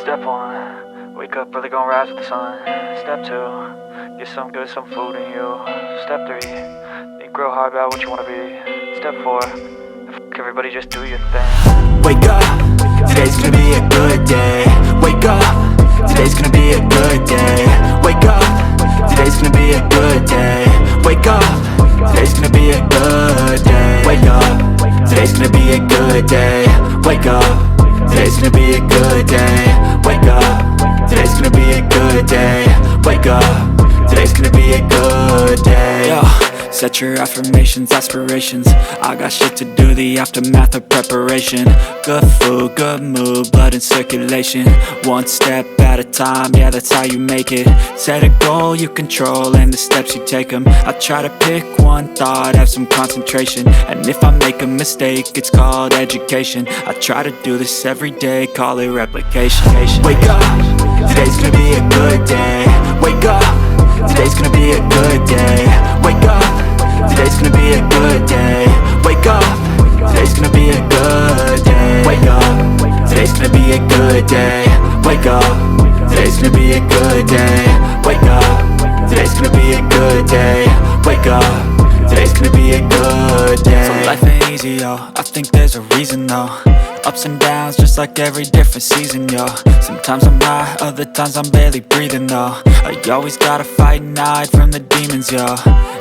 Step 1, wake up early, gon' rise with the sun. Step 2, get some good, some food in you. Step 3, think real hard about what you wanna be. Step 4, fuck everybody, just do your thing. Wake up, today's gonna be a good day. Wake up, today's gonna be a good day. Wake up, today's gonna be a good day. Wake up, today's gonna be a good day. Wake up, today's gonna be a good day. Wake up, today's gonna be a good day. Wake up, today's gonna be a good day. Wake up, today's gonna be a good day. Yo, set your affirmations, aspirations. I got shit to do, the aftermath of preparation. Good food, good mood, blood in circulation. One step at a time, yeah, that's how you make it. Set a goal you control and the steps you take them. I try to pick one thought, have some concentration. And if I make a mistake, it's called education. I try to do this every day, call it replication. Wake up, today's gonna be a good day. Wake up, today's gonna be a good day. Wake up, today's gonna be a good day. Wake up, today's gonna be a good day. Wake up, today's gonna be a good day. Wake up, today's gonna be a good day. Wake up, today's gonna be a good day. Wake up, today's gonna be a good day. So life ain't easy, yo, I think there's a reason though. Ups and downs, just like every different season, yo. Sometimes I'm high, other times I'm barely breathing, though. I always gotta fight and hide from the demons, yo.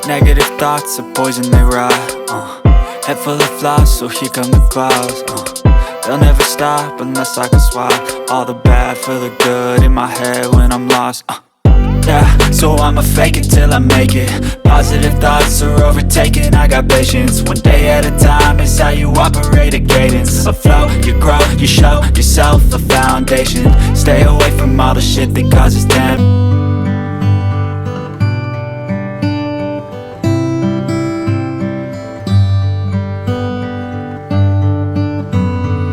Negative thoughts are poison, they rot. Head full of flies, so here come the clouds. They'll never stop unless I can swap all the bad for the good in my head when I'm lost. Yeah, so I'ma fake it till I make it. Positive thoughts are overtaken, I got patience. One day at a time is how you operate a cadence. A flow, you grow, you show yourself a foundation. Stay away from all the shit that causes damage.